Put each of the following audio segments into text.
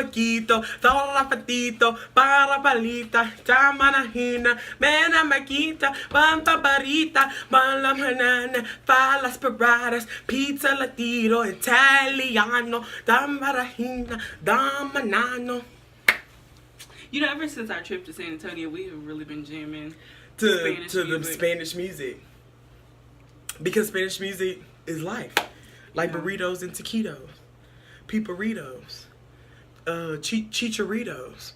poquito, todo rapidito, para palita, chamanajina, mena maquita, pampa barita, mala banana, falas paradas, pizza latino, Italiano, damarajina, damanano. You know, ever since our trip to San Antonio, we have really been jamming to the Spanish music. Because Spanish music is life. Like burritos and taquitos. Piparitos. Chicharitos.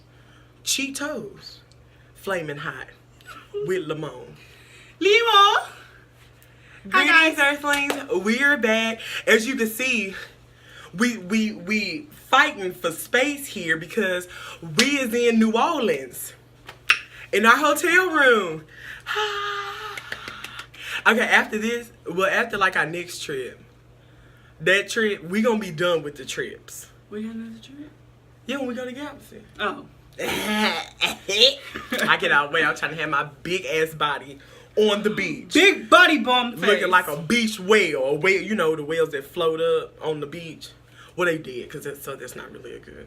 Cheetos. Flaming hot. With limon. Limon! Greetings, Earthlings. We're back. As you can see, we fighting for space here because we is in New Orleans. In our hotel room. Okay, after like our next trip, that trip, we gonna be done with the trips. We got another trip? Yeah, when we go to Galveston. Oh. I get out way. I'm trying to have my big ass body on the beach. Big body bump face. Looking like a beach whale. A whale, you know, the whales that float up on the beach. Well, they did, because that's not really a good.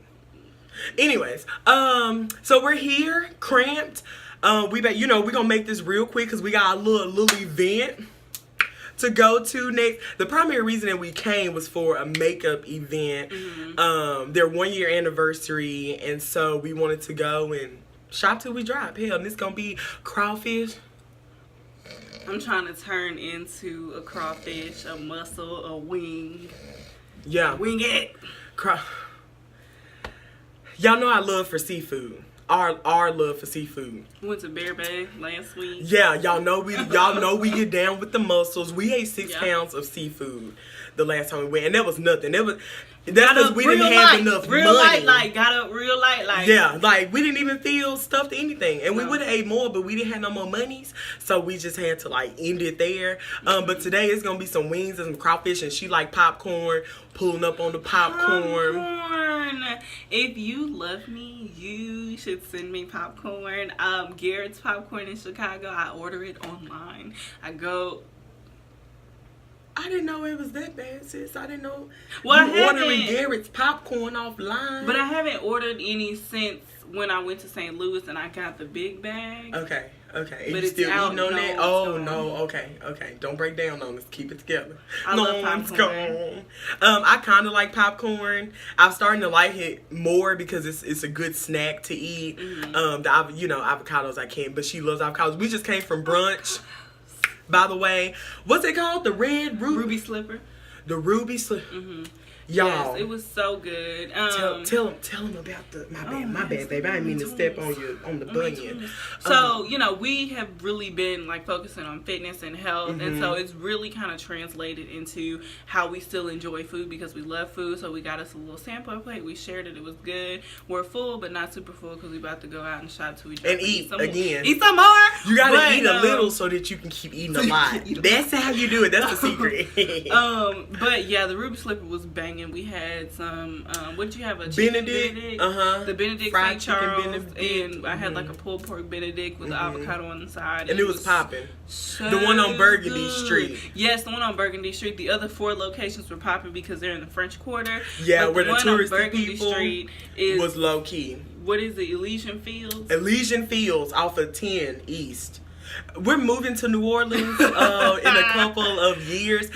Anyways, so we're here, cramped. We're gonna make this real quick because we got a little event to go to next. The primary reason that we came was for a makeup event, their 1 year anniversary, and so we wanted to go and shop till we drop. Hell, and it's gonna be crawfish. I'm trying to turn into a crawfish, a mussel, a wing. Yeah. Wing it. Y'all know our love for seafood. Our love for seafood. We went to Bear Bay last week. Yeah, y'all know we get down with the mussels. We ate 6 pounds of seafood the last time we went, and that was nothing. That's because we didn't have enough money. Got up real light. Yeah, like we didn't even feel stuffed or anything, and we would have ate more, but we didn't have no more monies, so we just had to like end it there. But today it's gonna be some wings and some crawfish, and she like popcorn, pulling up on the popcorn. If you love me, you should send me popcorn. Garrett's Popcorn in Chicago. I order it online. I didn't know it was that bad, sis. I didn't know you ordering Garrett's popcorn offline. But I haven't ordered any since when I went to St. Louis and I got the big bag. Okay. But you still eating on that? Oh, no. Okay. Don't break down on us. Keep it together. I love popcorn. I kind of like popcorn. I'm starting to like it more because it's a good snack to eat. Avocados I can't, but she loves avocados. We just came from brunch. By the way, what's it called? The red ruby slipper. The ruby slipper. Y'all, yes, it was so good. Tell them about my bad, baby. I didn't mean to step on the bunion. So we have really been like focusing on fitness and health, and so it's really kind of translated into how we still enjoy food because we love food. So we got us a little sampler plate. We shared it. It was good. We're full, but not super full because we about to go out and shop till we and eat again. Eat some more. You gotta eat a little so that you can keep eating a lot. That's how you do it. That's the secret. But yeah, the ruby slipper was banging. We had some, what did you have? A Benedict? The Benedict fried St. Charles. Benedict. And I had like a pulled pork Benedict with the avocado on the side. And it was popping. So the one on Burgundy Street. Yes, the one on Burgundy Street. The other 4 locations were popping because they're in the French Quarter. Yeah, but where the touristy people Street is, was low key. What is it? Elysian Fields? Elysian Fields off of 10 East. We're moving to New Orleans in a couple of years.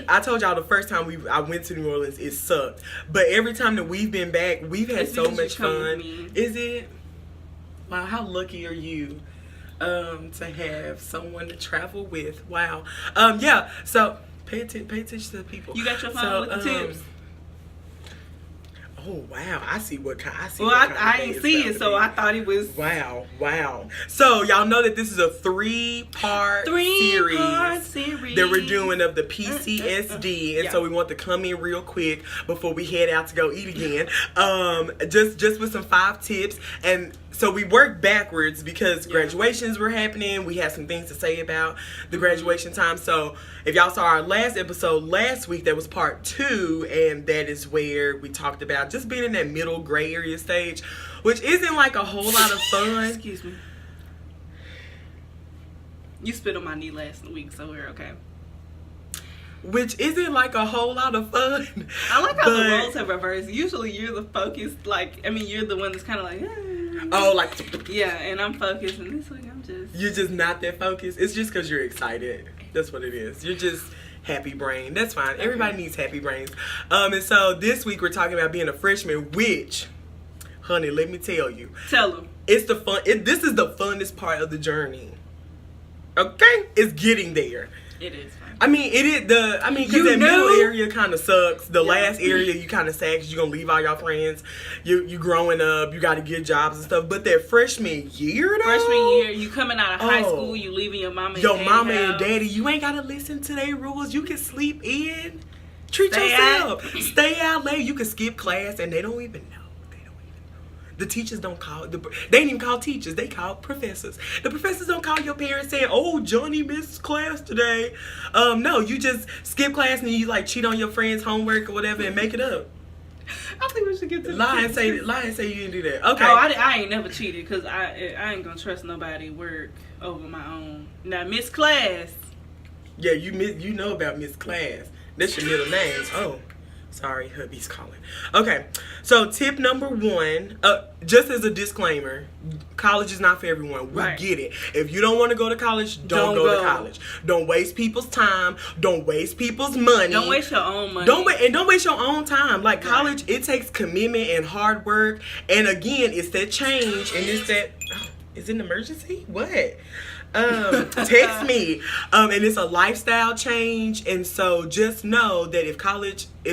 I told y'all the first time I went to New Orleans, it sucked. But every time that we've been back, we've had so much fun. Is it? Wow, how lucky are you to have someone to travel with? Wow. Yeah, so pay attention to the people. You got your phone with the tips? Oh wow! I see what kind. I didn't see it, so I thought it was. Wow! So y'all know that this is a 3-part series that we're doing of the PCSD, and so we want to come in real quick before we head out to go eat again. Just with some 5 tips, and so we worked backwards because graduations were happening. We had some things to say about the graduation time. So if y'all saw our last episode last week, that was part 2, and that is where we talked about just being in that middle gray area stage, which isn't like a whole lot of fun. Excuse me. You spit on my knee last week, so we're okay. which isn't like a whole lot of fun. I like how the roles have reversed. Usually you're the focused, you're the one that's kind of like, oh, like, yeah, and I'm focused, and this week you're just not that focused. It's just because you're excited. That's what it is. You're just happy brain. That's fine. Okay. Everybody needs happy brains. And so this week we're talking about being a freshman, which, honey, let me tell you. Tell them. It's the fun. This is the funnest part of the journey. Okay? It's getting there. It is fun. I mean, it is because that middle area kind of sucks. The last area, you kind of sad because you're going to leave all your friends. You growing up, you got to get jobs and stuff. But that freshman year, though. You coming out of high school, you leaving your mama and and daddy, you ain't got to listen to their rules. You can sleep in. Treat yourself. Stay out late. You can skip class and they don't even know. The teachers don't call, they didn't even call teachers, they call professors. The professors don't call your parents saying, oh, Johnny missed class today. No, you just skip class and you like cheat on your friend's homework or whatever and make it up. I think we should get to lie and say you didn't do that. Okay. Oh, I ain't never cheated because I ain't gonna trust nobody work over my own. Now, miss class. Yeah, you know about miss class. That's your middle name. Oh. Sorry, hubby's calling. Okay, so tip number 1, just as a disclaimer, college is not for everyone. We get it. If you don't want to go to college, don't go to college. Don't waste people's time. Don't waste people's money. Don't waste your own money. Don't waste your own time. Like college, it takes commitment and hard work. And again, it's that change and it's that. Oh, is it an emergency? What? Text me. And it's a lifestyle change. And so just know that if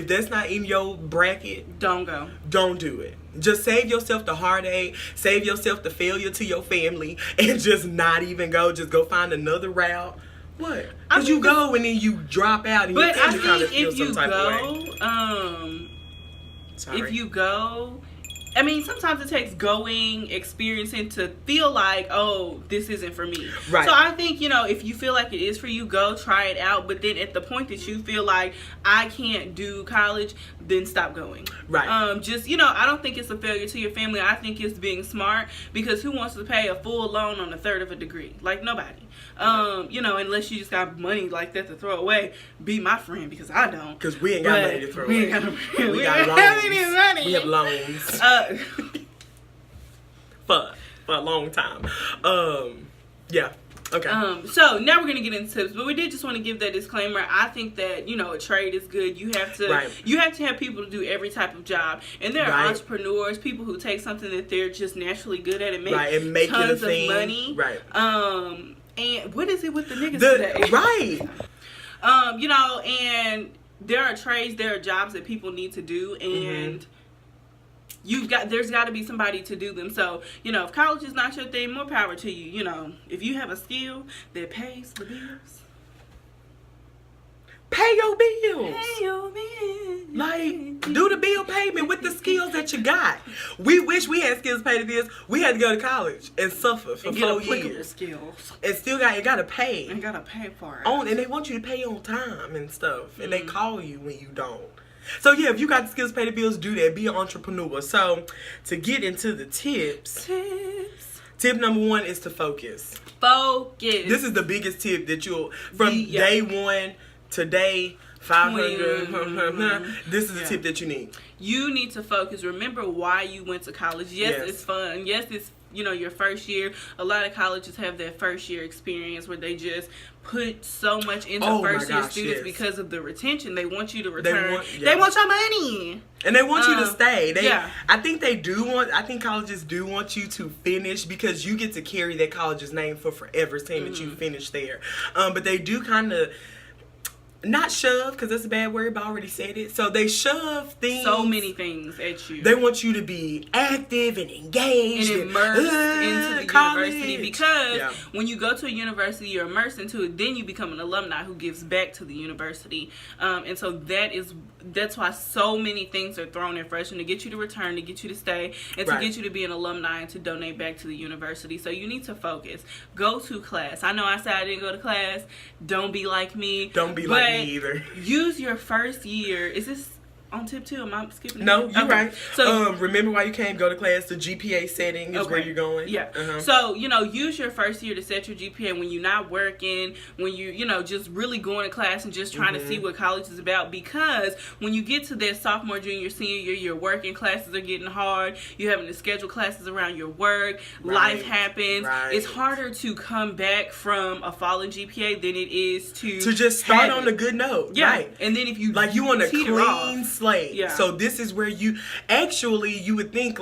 that's not in your bracket, don't go. Don't do it. Just save yourself the heartache, save yourself the failure to your family, and just not even go. Just go find another route. What? Because you go and then you drop out and you kind of feel some type of way. If you go, I mean, sometimes it takes going, experiencing to feel like, oh, this isn't for me. Right. So I think, if you feel like it is for you, go try it out. But then at the point that you feel like I can't do college, then stop going. Right. I don't think it's a failure to your family. I think it's being smart because who wants to pay a full loan on a third of a degree? Like nobody. Unless you just got money like that to throw away. Be my friend because I don't. Because we ain't got money to throw away. We got loans. We have loans. For a long time. Yeah. Okay. So now we're gonna get into tips, but we did just want to give that disclaimer. I think that a trade is good. You have to have people to do every type of job, and there are entrepreneurs, people who take something that they're just naturally good at and make tons of money. Right. And what is it with the niggas today? Right. And there are trades, there are jobs that people need to do, and there's got to be somebody to do them. So, if college is not your thing, more power to you. If you have a skill that pays the bills, pay your bills. Pay your bills. Like, do the bill payment with the skills that you got. We wish we had skills to pay the bills. We had to go to college and suffer for 4 years. Skills. And still gotta pay. And gotta pay for it. And they want you to pay on time and stuff. And they call you when you don't. So yeah, if you got the skills to pay the bills, do that. Be an entrepreneur. So to get into the tips. Tip number 1 is to focus. Focus. This is the biggest tip that day 1 to day 500. This is a tip that you need. You need to focus. Remember why you went to college. Yes. It's fun. Yes, it's your first year. A lot of colleges have that first year experience where they just put so much into first year students because of the retention. They want you to return. They want your money. And they want you to stay. I think colleges do want you to finish because you get to carry that college's name for forever, saying that you finished there. But they do kind of not shove, because that's a bad word, but I already said it. So they shove things. So many things at you. They want you to be active and engaged. And immersed into the university. Because when you go to a university, you're immersed into it. Then you become an alumni who gives back to the university. And so that's why so many things are thrown in freshmen to get you to return, to get you to stay, and to get you to be an alumni and to donate back to the university. So you need to focus. Go to class. I know I said I didn't go to class. Don't be like me. Don't be like me either. Use your first year. on tip 2? Am I skipping? No, you're right. So remember why you came, go to class. The GPA setting is where you're going. Yeah. So, use your first year to set your GPA when you're not working, when you, just really going to class and just trying to see what college is about. Because when you get to that sophomore, junior, senior year, you're working, classes are getting hard, you're having to schedule classes around your work, life happens. It's harder to come back from a falling GPA than it is to just start on a good note. Yeah. Right. And then if you want a clean slate. Yeah. So this is where you would think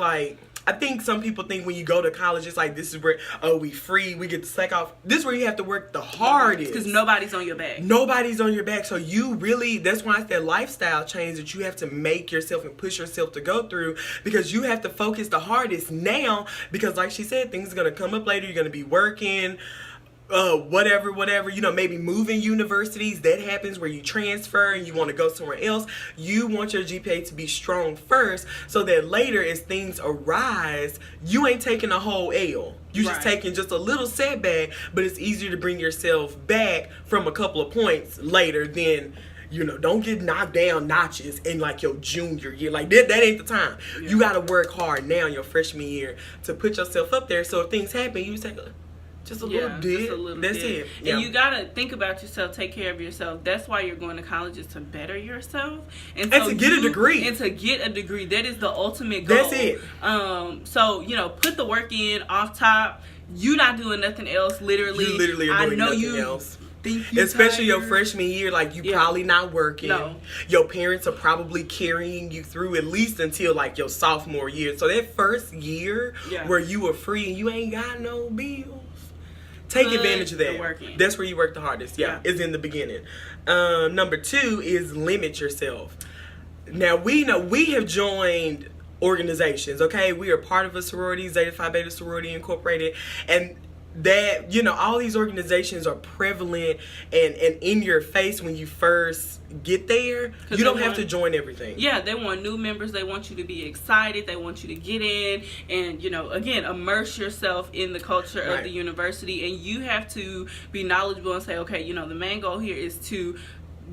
I think some people think when you go to college, it's like, this is where, we free, we get to slack off. This is where you have to work the hardest. Because nobody's on your back. Nobody's on your back. So you really, that's why it's that lifestyle change that you have to make yourself and push yourself to go through, because you have to focus the hardest now, because like she said, things are going to come up later. You're going to be working, whatever, maybe moving universities. That happens where you transfer and you want to go somewhere else. You want your GPA to be strong first, so that later as things arise, you ain't taking a whole L. You just taking just a little setback, but it's easier to bring yourself back from a couple of points later than, don't get knocked down notches in like your junior year. Like that ain't the time. Yeah. You got to work hard now in your freshman year to put yourself up there. So if things happen, you say, just a little bit. That's it. Yeah. And you gotta think about yourself, take care of yourself. That's why you're going to college, is to better yourself. And to get a degree. And to get a degree. That is the ultimate goal. That's it. So, put the work in off top. You not doing nothing else, literally. You literally are doing nothing else. Especially your freshman year, like you probably not working. No. Your parents are probably carrying you through at least until like your sophomore year. So that first year where you were free and you ain't got no bills, take advantage of that. That's where you work the hardest. Is in the beginning. Number 2 is limit yourself. Now we know we have joined organizations. Okay, we are part of a sorority, Zeta Phi Beta Sorority Incorporated, and that all these organizations are prevalent and in your face when you first get there. You don't have to join everything. Yeah, they want new members. They want you to be excited. They want you to get in and again, immerse yourself in the culture of the university. And you have to be knowledgeable and say, okay, the main goal here is to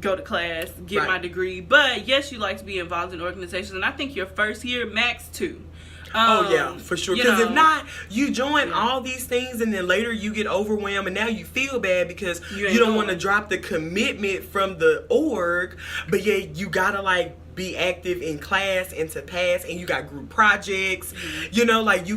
go to class, get my degree. But yes, you like to be involved in organizations, and I think your first year, max 2. For sure. Because if not, you join all these things and then later you get overwhelmed and now you feel bad because you don't want to drop the commitment from the org, but you gotta be active in class and to pass, and you got group projects. You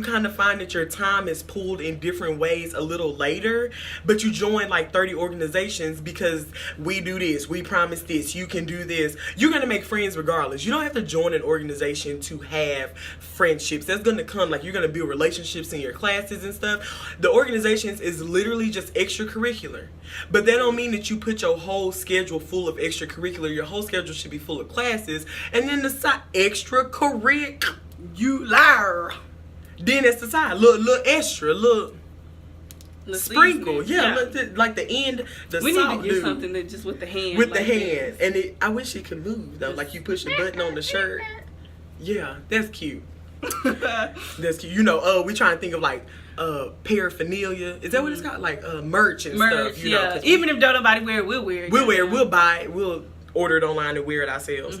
kind of find that your time is pulled in different ways a little later, but you join 30 organizations because we do this, we promise this, you can do this. You're gonna make friends regardless. You don't have to join an organization to have friendships. That's gonna come, you're gonna build relationships in your classes and stuff. The organizations is literally just extracurricular, but that don't mean that you put your whole schedule full of extracurricular. Your whole schedule should be full of classes. And then the side, extracurricular. Then it's the side, little extra, little sprinkle. Like the end, the we salt. We need to get something that just with the hand. With the hand. And I wish it could move, though. Like you push a button on the shirt. Yeah, that's cute. That's cute. We trying to think of paraphernalia. Is that what it's called? Merch and stuff. Even if don't nobody wear it, we'll wear it. We'll buy it. We'll order it online and wear it ourselves.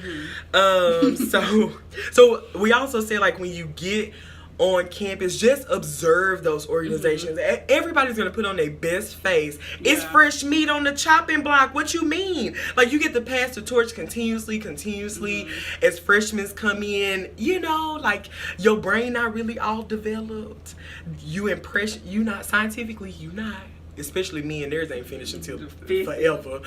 So we also said when you get on campus, just observe those organizations. Everybody's gonna put on their best face. It's fresh meat on the chopping block. What you mean? You get to pass the torch continuously as freshmen come in. Your brain not really all developed. You not scientifically, you not. Especially me and theirs ain't finished until forever.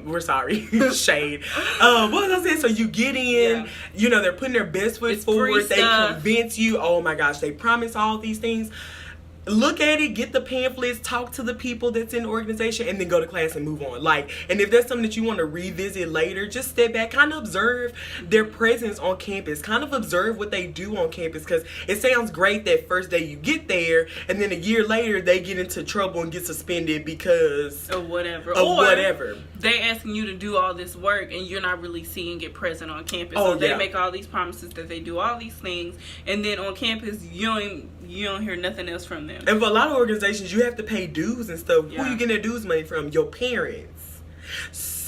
We're sorry. Shade. What was I saying? So you get in, they're putting their best foot forward. They convince you, oh my gosh, they promise all these things. Look at it, get the pamphlets, talk to the people that's in the organization, and then go to class and move on. And if there's something that you want to revisit later, just step back, kind of observe their presence on campus, kind of observe what they do on campus, because it sounds great that first day you get there, and then a year later they get into trouble and get suspended because of whatever. They asking you to do all this work and you're not really seeing it present on campus. They make all these promises that they do all these things, and then on campus you don't hear nothing else from them. And for a lot of organizations, you have to pay dues and stuff. Who are you getting their dues money from? Your parents.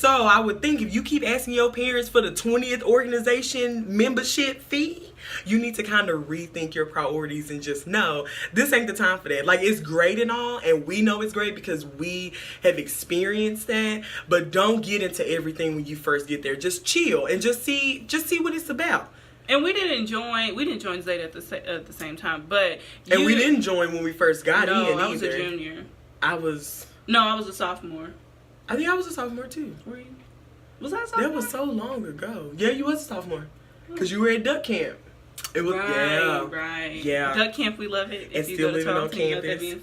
So I would think if you keep asking your parents for the 20th organization membership fee, you need to kind of rethink your priorities and just know this ain't the time for that. Like, it's great and all, and we know it's great because we have experienced that, but don't get into everything when you first get there. Just chill and just see what it's about. And we didn't join Zeta at the same time, but we didn't join when we first got in either. I was a junior. I was a sophomore. I think I was a sophomore too. Were you? Was I a sophomore? That was so long ago. Yeah, you was a sophomore because you were at duck camp. It was right. Yeah. Duck camp, we love it. And still living on campus.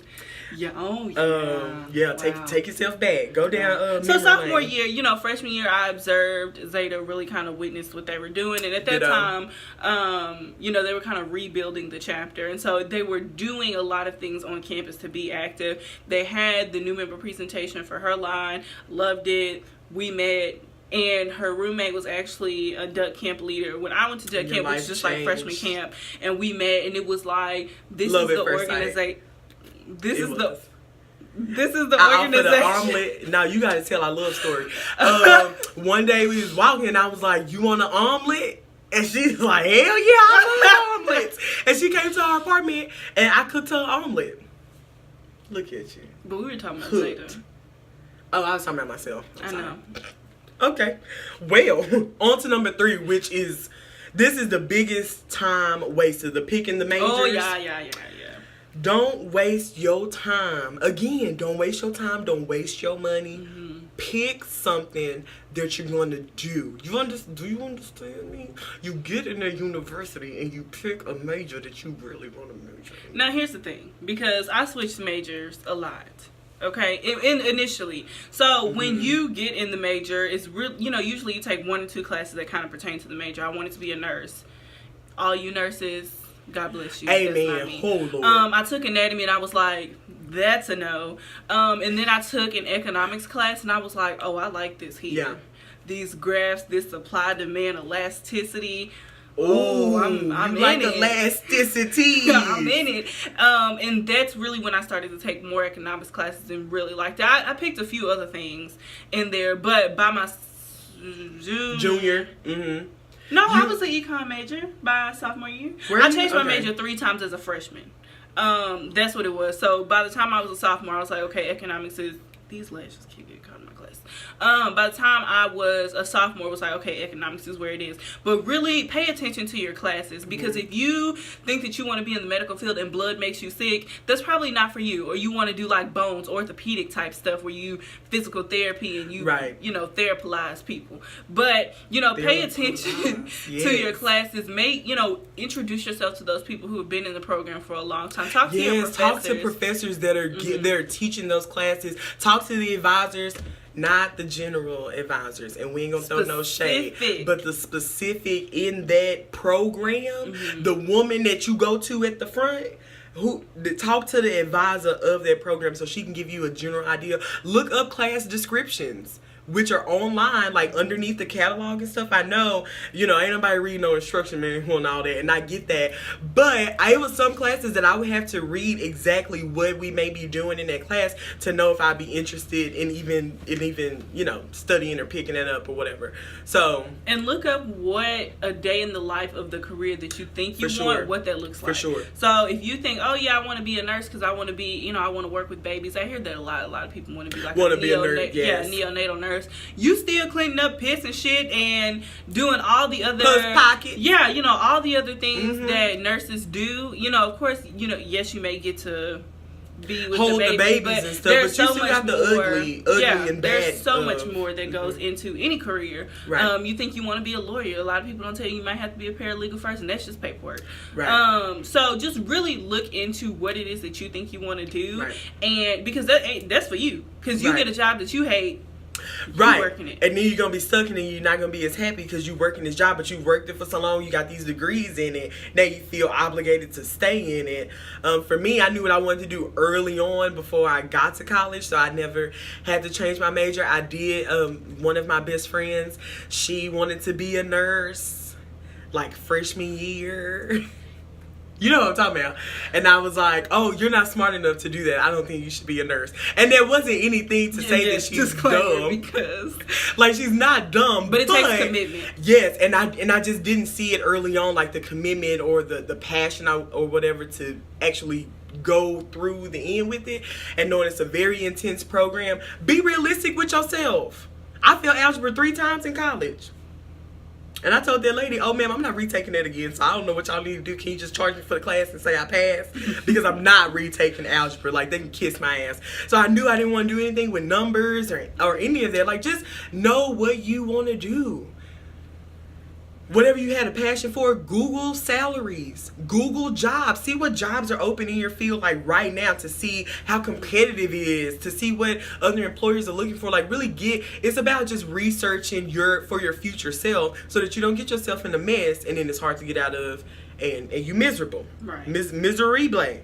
Yeah. Oh yeah. Yeah. Wow. Take yourself back. Go down. So sophomore year, freshman year, I observed Zeta really kind of witnessed what they were doing, and at that time, they were kind of rebuilding the chapter, and so they were doing a lot of things on campus to be active. They had the new member presentation for her line. Loved it. We met. And her roommate was actually a duck camp leader. When I went to duck camp, it was just like freshman camp, and we met, and it was like, this is the organization. This is the organization. Omelet. Now you gotta tell our love story. One day we was walking, and I was like, "You want an omelet?" And she's like, "Hell yeah, I love omelets!" And she came to our apartment, and I cooked her an omelet. Look at you. But we were talking about Zeta. Oh, I was talking about myself. I know. Okay. Well, on to number 3, which is, this is the biggest time wasted, the picking the majors. Oh, yeah. Don't waste your time. Again, don't waste your time. Don't waste your money. Mm-hmm. Pick something that you're going to do. Do you understand me? You get in a university and you pick a major that you really want to major in. Now, here's the thing. Because I switched majors a lot. Okay, initially. So when you get in the major, it's real. Usually you take 1 or 2 classes that kind of pertain to the major. I wanted to be a nurse. All you nurses, God bless you. Amen. Hold on. I took anatomy and I was like, that's a no. And then I took an economics class and I was like, oh, I like this here. Yeah. These graphs, this supply demand elasticity. Oh, I'm like elasticity. I'm in it. And that's really when I started to take more economics classes and really liked it. I picked a few other things in there, but by my junior. Mm-hmm. No, I was an econ major by sophomore year. I changed my major 3 times as a freshman. That's what it was. So by the time I was a sophomore, I was like, okay, economics is, these lashes keep getting caught in my class. By the time I was a sophomore, it was like, okay, economics is where it is. But really pay attention to your classes, because if you think that you want to be in the medical field and blood makes you sick, that's probably not for you. Or you want to do like bones, orthopedic type stuff where you physical therapy and you, therapize people. But, pay attention to your classes. Introduce yourself to those people who have been in the program for a long time. Talk to your professors. Talk to professors that are that are teaching those classes. Talk to the advisors. Not the general advisors, and we ain't gonna throw no shade, but the specific in that program, the woman that you go to at the front, talk to the advisor of that program so she can give you a general idea. Look up class descriptions, which are online, like underneath the catalog and stuff. I know, ain't nobody reading no instruction manual and all that, and I get that. But it was some classes that I would have to read exactly what we may be doing in that class to know if I'd be interested in even studying or picking it up or whatever. So, and look up what a day in the life of the career that you think you want, what that looks like. For sure. So if you think, oh yeah, I want to be a nurse because I want to be, I want to work with babies. I hear that a lot. A lot of people want to be like a neonatal nurse. You still cleaning up piss and shit and doing all the other pocket. Yeah, all the other things that nurses do. Of course, yes, you may get to be with hold the babies and stuff, but you still got the ugly and bad. There's so much more that goes into any career. Right. You think you want to be a lawyer. A lot of people don't tell you might have to be a paralegal first, and that's just paperwork. Right. So just really look into what it is that you think you want to do, and because that's for you. Because you get a job that you hate. Right. Working it. And then you're going to be stuck in it and you're not going to be as happy because you working this job, but you worked it for so long, you got these degrees in it, now you feel obligated to stay in it. For me, I knew what I wanted to do early on before I got to college, so I never had to change my major. I did. One of my best friends, she wanted to be a nurse like freshman year. You know what I'm talking about. And I was like, oh, you're not smart enough to do that. I don't think you should be a nurse. And there wasn't anything to say that she's dumb. Because like, she's not dumb. But it takes commitment. Yes, and I just didn't see it early on, like the commitment or the passion or whatever to actually go through the end with it. And knowing it's a very intense program. Be realistic with yourself. I failed algebra 3 times in college. And I told that lady, oh, ma'am, I'm not retaking that again, so I don't know what y'all need to do. Can you just charge me for the class and say I passed? Because I'm not retaking algebra. Like, they can kiss my ass. So I knew I didn't want to do anything with numbers or any of that. Like, just know what you want to do. Whatever you had a passion for, Google salaries, Google jobs. See what jobs are open in your field like right now to see how competitive it is, to see what other employers are looking for. Like really it's about just researching for your future self so that you don't get yourself in a mess and then it's hard to get out of and you miserable. Right. Miserable.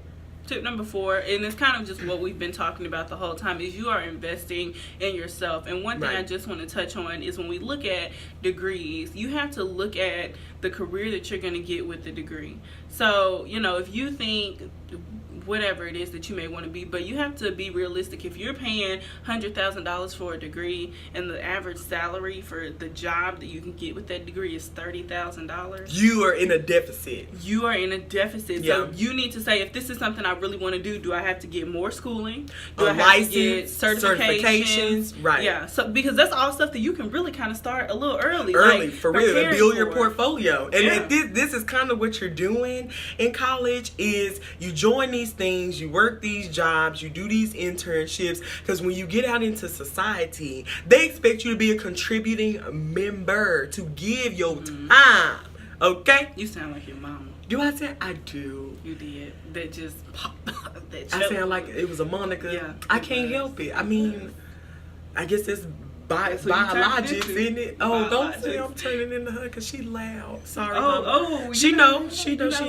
Tip number 4, and it's kind of just what we've been talking about the whole time, is you are investing in yourself. And one thing I just want to touch on is when we look at degrees, you have to look at the career that you're going to get with the degree. So, if you think whatever it is that you may want to be, but you have to be realistic. If you're paying $100,000 for a degree and the average salary for the job that you can get with that degree is $30,000, you are in a deficit. You are in a deficit. Yeah. So you need to say, if this is something I really want to do I have to get more schooling? Do I have to get certifications? Right. Yeah. So because that's all stuff that you can really kind of start a little early. For real. And build your portfolio. And this is kind of what you're doing in college is you join these things, you work these jobs, you do these internships, because when you get out into society, they expect you to be a contributing member, to give your time. Okay? You sound like your mama. Do I sound? I do. You did. That just popped up. I sound like it was a moniker. Yeah, I can't help it. I mean, I guess it's biologics, isn't it? Oh, don't say I'm turning into her because she loud. Sorry, Mama. She knows she is.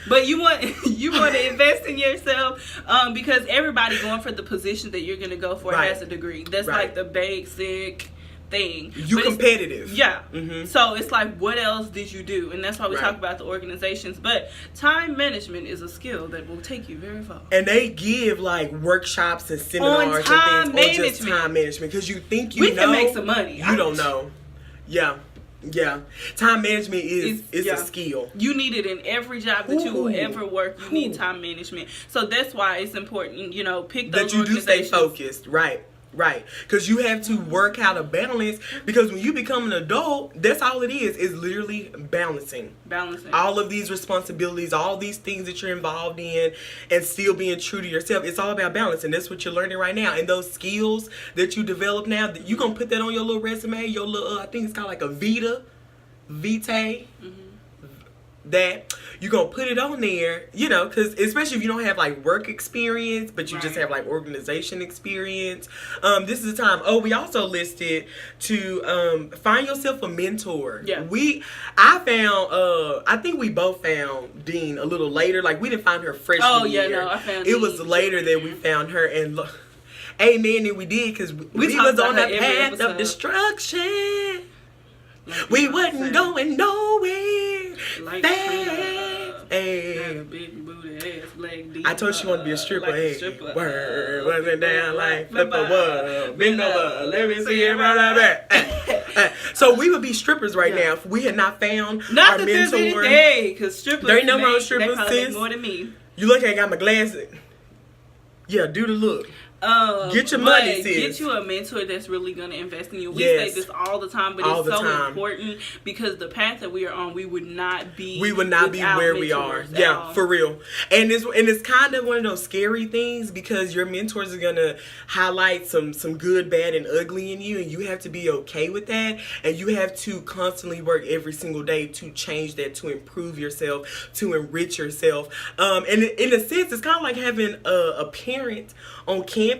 But you want to invest in yourself because everybody going for the position that you're going to go for has a degree. That's like the basic thing. You competitive. Yeah. Mm-hmm. So it's like, what else did you do? And that's why we talk about the organizations. But time management is a skill that will take you very far. And they give like workshops and seminars and things on just time management because you think we can make some money. You don't know. Yeah. Yeah. Time management is a skill. You need it in every job that you will ever work. You need time management. So that's why it's important, pick those that you do stay focused. Right. Because you have to work out a balance, because when you become an adult, that's all it is literally balancing all of these responsibilities, all these things that you're involved in, and still being true to yourself. It's all about balance, and that's what you're learning right now. And those skills that you develop now, you're going to put that on your little resume, your little, I think it's called like a vitae. That you're going to put it on there, because especially if you don't have like work experience, but you just have like organization experience. This is the time. Oh, we also listed to find yourself a mentor. Yeah. I think we both found Dean a little later. Like we didn't find her freshman year. No, I found Dean. It was later that we found her, and amen, and we did, because we was on the path of destruction. Like we wasn't going nowhere. Like big booty ass, black D. I told she wanted to be a stripper. Like word, wasn't down like flipper. Word, bend over. Let me see it right back. So we would be strippers right now if we had not found our mentor. Because strippers, there ain't no wrong strippers. They more than me. You look, I got my glasses. Yeah, do the look. Get your money, sis. Get you a mentor that's really going to invest in you. We say this all the time, but it's so important, because the path that we are on, we would not be where we are. Yeah, for real. And it's kind of one of those scary things, because your mentors are going to highlight some good, bad, and ugly in you, and you have to be okay with that, and you have to constantly work every single day to change that, to improve yourself, to enrich yourself. And in a sense, it's kind of like having a parent on campus,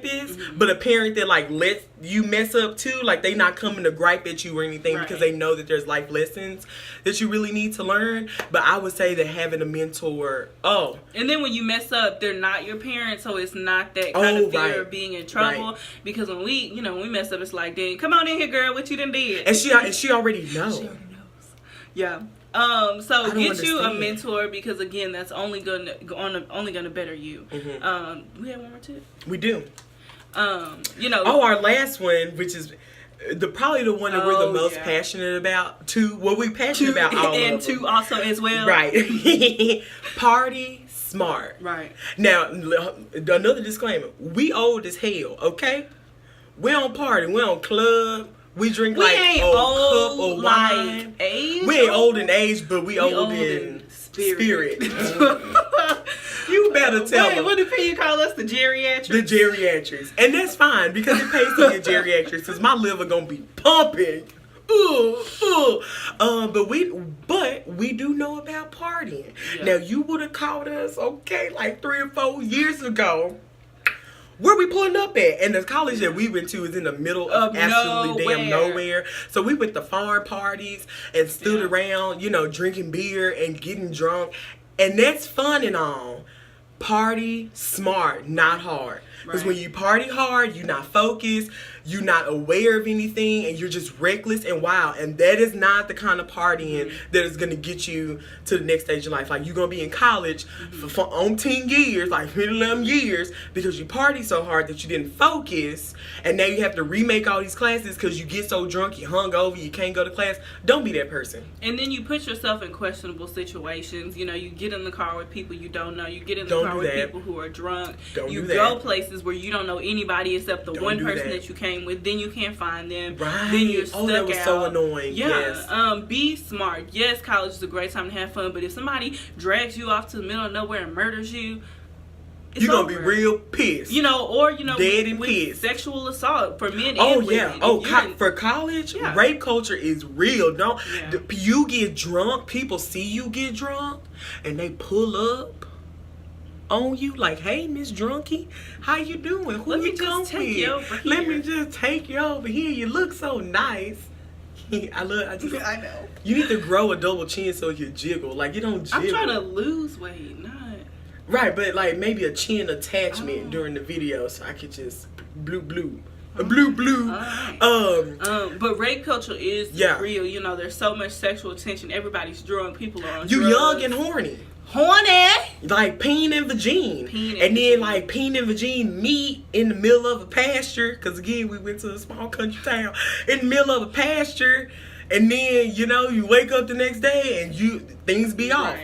but a parent that like lets you mess up too. Like they not coming to gripe at you or anything, because they know that there's life lessons that you really need to learn. But I would say that having a mentor, and then when you mess up, they're not your parents, so it's not that kind of fear of being in trouble. Because when we mess up, it's like, dang, come on in here, girl, what you done did. And she already knows. Yeah. So get you a understand. mentor, because again, that's only gonna better you. Mm-hmm. We have one more tip. We do. You know. Oh, our last one, which is probably the one that we're the most yeah. passionate about. We passionate about all and of them. two also as well. Right. Party smart. Right. Now, another disclaimer. We old as hell, okay? We don't party. We don't club. We drink like a cup of wine. Like age. We ain't old in age, but we old in spirit. You better tell them. What did you call us? The geriatrics? The geriatrics. And that's fine, because it pays to get geriatrics, because my liver gonna be pumping. But we do know about partying. Yeah. Now, you would have caught us, okay, like 3 or 4 years ago. Where we pulling up at? And the college that we went to is in the middle of absolutely damn nowhere. So we went to farm parties and stood around, drinking beer and getting drunk. And that's fun and all. Party smart, not hard. Because when you party hard, you're not focused, you're not aware of anything, and you're just reckless and wild. And that is not the kind of partying that is going to get you to the next stage of life. Like, you're going to be in college for umpteen years, like 11 years, because you party so hard that you didn't focus, and now you have to remake all these classes because you get so drunk, you hung over, you can't go to class. Don't be that person. And then you put yourself in questionable situations. You get in the car with people you don't know. You get in the car with people who are drunk. You go places where you don't know anybody except the one person that you came with. Then you can't find them. Right. Then you're stuck that was out. so annoying. Yeah. Yes. Be smart. Yes, college is a great time to have fun, but if somebody drags you off to the middle of nowhere and murders you, you're going to be real pissed. Dead and with pissed. Sexual assault for men and women. For college, rape culture is real. You get drunk, people see you get drunk, and they pull up on you like, hey, Miss Drunkie, how you doing? Who you come with? Let me just take you over here. You look so nice. I know. You need to grow a double chin so you jiggle. Like, you don't jiggle. I'm trying to lose weight, not... Right, but like maybe a chin attachment during the video so I could just blue. Right. But rape culture is real. There's so much sexual tension. Everybody's drunk. People are on drugs. Young and horny. Like peen and vagine. Like peen and vagine meet in the middle of a pasture. Because again, we went to a small country town. In the middle of a pasture. And then, you wake up the next day and things be off.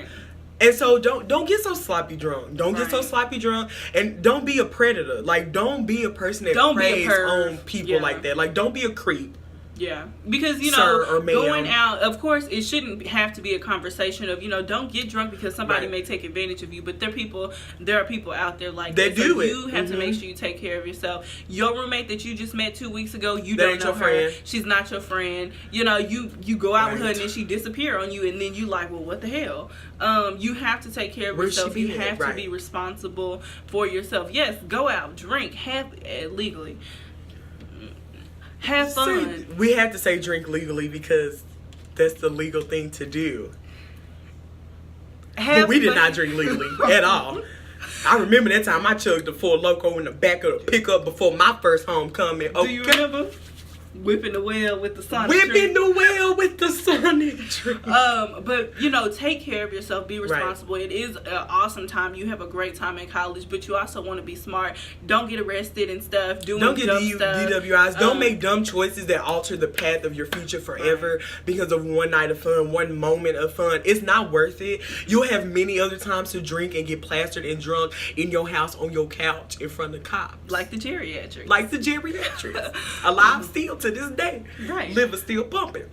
And so don't get so sloppy drunk. Don't get so sloppy drunk, and don't be a predator. Like, don't be a person that preys on people like that. Like, don't be a creep. Yeah, because Sir or ma'am. Going out, of course, it shouldn't have to be a conversation of don't get drunk because somebody may take advantage of you. But there are people out there like that. So you have to make sure you take care of yourself. Your roommate that you just met 2 weeks ago, you don't know her. Friend. She's not your friend. You go out with her and then she disappear on you, and then you like, well, what the hell? You have to take care of yourself. You have to be responsible for yourself. Yes, go out, drink, legally. Have fun. We have to say drink legally because that's the legal thing to do. But we did not drink legally at all. I remember that time I chugged the Four Loko in the back of the pickup before my first homecoming. Okay. Do you remember? Whipping the well with the Sonic drink. But take care of yourself. Be responsible. It is an awesome time. You have a great time in college, but you also want to be smart. Don't get arrested and stuff. Don't get DWIs. Don't make dumb choices that alter the path of your future forever because of one night of fun, one moment of fun. It's not worth it. You'll have many other times to drink and get plastered and drunk in your house on your couch in front of cops. Like the geriatrics. Alive still to this day. Right. Liver still pumping.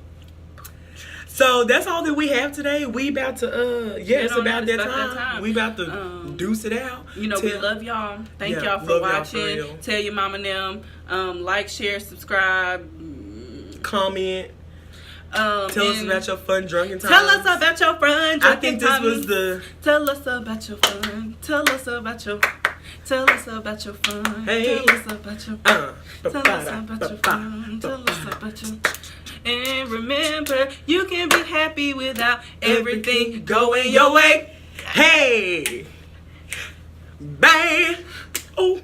So that's all that we have today. We about to it's about that time. We about to deuce it out. We love y'all. Thank y'all for watching. Tell your mama and them. Like, share, subscribe, comment. Tell us about your fun drunken times. Tell us about your fun drunken times. I think this was the... Tell us about your fun. Tell us about your fun. Tell us about your fun. Hey. Tell us about your fun. Tell us about your fun. Tell us about your... And remember, you can be happy without everything going your way. Hey. Bang. Oh.